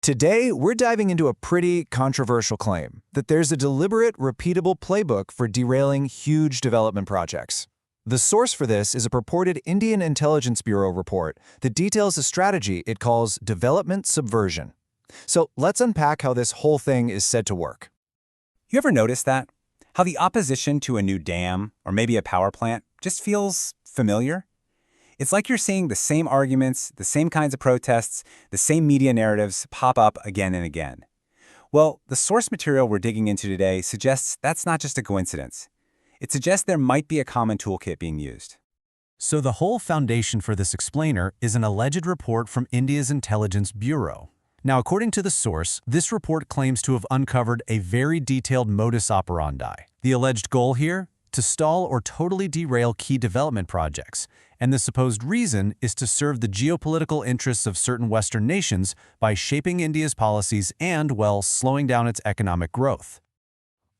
Today, we're diving into a pretty controversial claim that there's a deliberate, repeatable playbook for derailing huge development projects. The source for this is a purported Indian Intelligence Bureau report that details a strategy it calls development subversion. So let's unpack how this whole thing is said to work. You ever notice that? How the opposition to a new dam, or maybe a power plant, just feels familiar? It's like you're seeing the same arguments, the same kinds of protests, the same media narratives pop up again and again. Well, the source material we're digging into today suggests that's not just a coincidence. It suggests there might be a common toolkit being used. So the whole foundation for this explainer is an alleged report from India's Intelligence Bureau. Now, according to the source, this report claims to have uncovered a very detailed modus operandi. The alleged goal here? To stall or totally derail key development projects, and the supposed reason is to serve the geopolitical interests of certain Western nations by shaping India's policies and, well, slowing down its economic growth.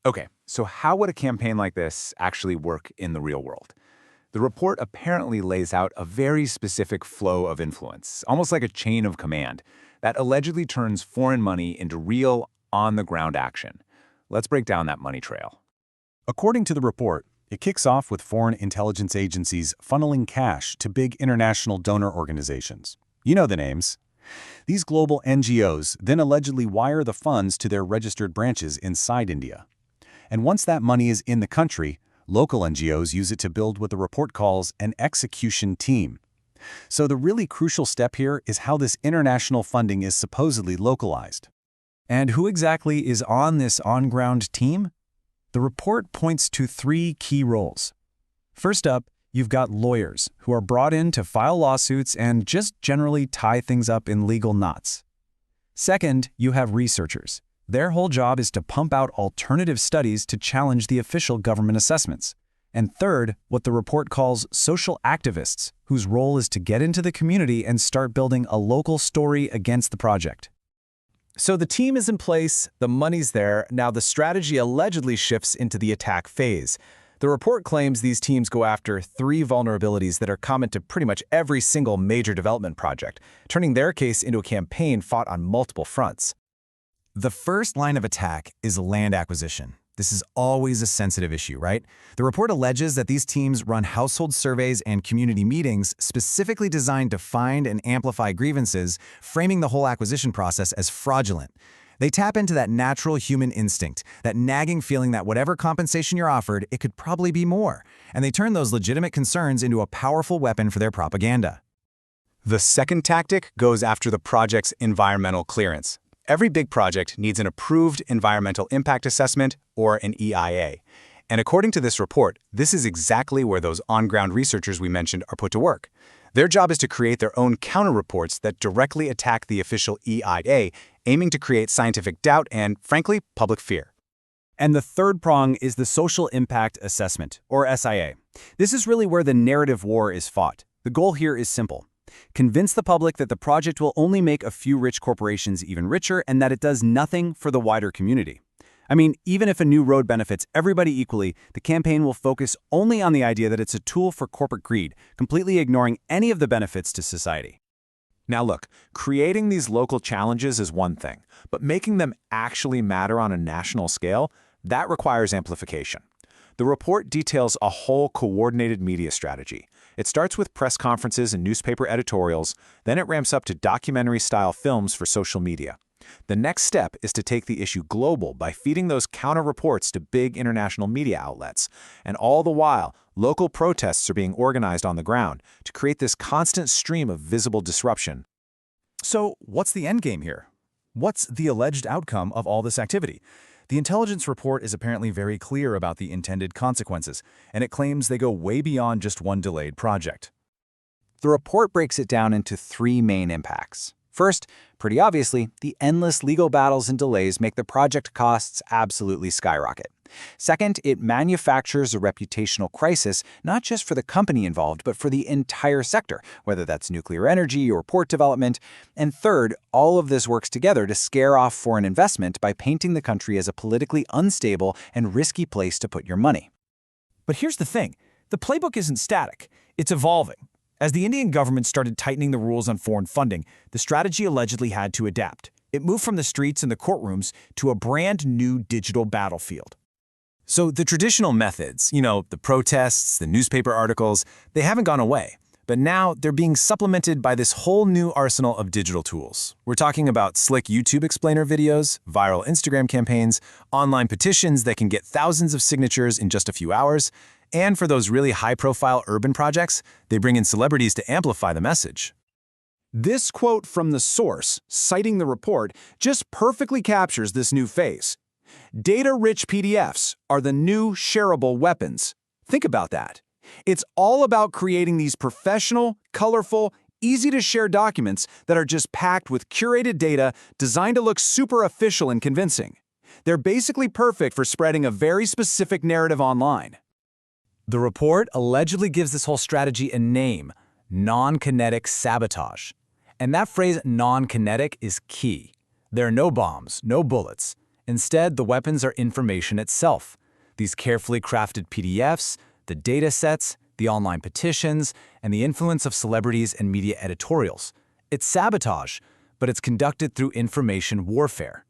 Okay, so how would a campaign like this actually work in the real world? The report apparently lays out a very specific flow of influence, almost like a chain of command, that allegedly turns foreign money into real, on-the-ground action. Let's break down that money trail. According to the report, it kicks off with foreign intelligence agencies funneling cash to big international donor organizations. You know the names. These global NGOs then allegedly wire the funds to their registered branches inside India. And once that money is in the country, local NGOs use it to build what the report calls an execution team. So the really crucial step here is how this international funding is supposedly localized. And who exactly is on this on-ground team? The report points to three key roles. First up, you've got lawyers who are brought in to file lawsuits and just generally tie things up in legal knots. Second, you have researchers. Their whole job is to pump out alternative studies to challenge the official government assessments. And third, what the report calls social activists, whose role is to get into the community and start building a local story against the project. So the team is in place, the money's there, now the strategy allegedly shifts into the attack phase. The report claims these teams go after three vulnerabilities that are common to pretty much every single major development project, turning their case into a campaign fought on multiple fronts. The first line of attack is land acquisition. This is always a sensitive issue, right? The report alleges that these teams run household surveys and community meetings specifically designed to find and amplify grievances, framing the whole acquisition process as fraudulent. They tap into that natural human instinct, that nagging feeling that whatever compensation you're offered, it could probably be more. And they turn those legitimate concerns into a powerful weapon for their propaganda. The second tactic goes after the project's environmental clearance. Every big project needs an approved environmental impact assessment, or an EIA. And according to this report, this is exactly where those on-ground researchers we mentioned are put to work. Their job is to create their own counter-reports that directly attack the official EIA, aiming to create scientific doubt and, frankly, public fear. And the third prong is the social impact assessment, or SIA. This is really where the narrative war is fought. The goal here is simple. Convince the public that the project will only make a few rich corporations even richer and that it does nothing for the wider community. I mean, even if a new road benefits everybody equally, the campaign will focus only on the idea that it's a tool for corporate greed, completely ignoring any of the benefits to society. Now look, creating these local challenges is one thing, but making them actually matter on a national scale, that requires amplification. The report details a whole coordinated media strategy. It starts with press conferences and newspaper editorials, then it ramps up to documentary-style films for social media. The next step is to take the issue global by feeding those counter-reports to big international media outlets. And all the while, local protests are being organized on the ground to create this constant stream of visible disruption. So what's the end game here? What's the alleged outcome of all this activity? The intelligence report is apparently very clear about the intended consequences, and it claims they go way beyond just one delayed project. The report breaks it down into three main impacts. First, pretty obviously, the endless legal battles and delays make the project costs absolutely skyrocket. Second, it manufactures a reputational crisis, not just for the company involved, but for the entire sector, whether that's nuclear energy or port development. And third, all of this works together to scare off foreign investment by painting the country as a politically unstable and risky place to put your money. But here's the thing. The playbook isn't static. It's evolving. As the Indian government started tightening the rules on foreign funding, the strategy allegedly had to adapt. It moved from the streets and the courtrooms to a brand new digital battlefield. So the traditional methods, the protests, the newspaper articles, they haven't gone away. But now they're being supplemented by this whole new arsenal of digital tools. We're talking about slick YouTube explainer videos, viral Instagram campaigns, online petitions that can get thousands of signatures in just a few hours, and for those really high-profile urban projects, they bring in celebrities to amplify the message. This quote from the source, citing the report, just perfectly captures this new phase. Data-rich PDFs are the new shareable weapons. Think about that. It's all about creating these professional, colorful, easy-to-share documents that are just packed with curated data designed to look super official and convincing. They're basically perfect for spreading a very specific narrative online. The report allegedly gives this whole strategy a name: non-kinetic sabotage. And that phrase non-kinetic is key. There are no bombs, no bullets. Instead, the weapons are information itself. These carefully crafted PDFs, the data sets, the online petitions, and the influence of celebrities and media editorials. It's sabotage, but it's conducted through information warfare.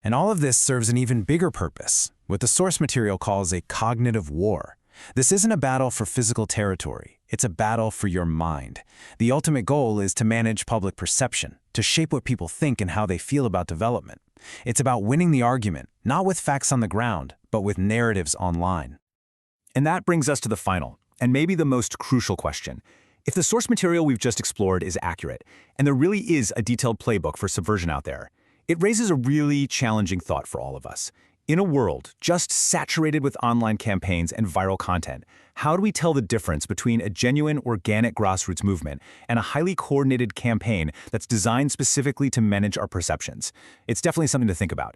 And all of this serves an even bigger purpose, what the source material calls a cognitive war. This isn't a battle for physical territory. It's a battle for your mind. The ultimate goal is to manage public perception, to shape what people think and how they feel about development. It's about winning the argument, not with facts on the ground, but with narratives online. And that brings us to the final, and maybe the most crucial question. If the source material we've just explored is accurate, and there really is a detailed playbook for subversion out there, it raises a really challenging thought for all of us. In a world just saturated with online campaigns and viral content, how do we tell the difference between a genuine organic grassroots movement and a highly coordinated campaign that's designed specifically to manage our perceptions? It's definitely something to think about.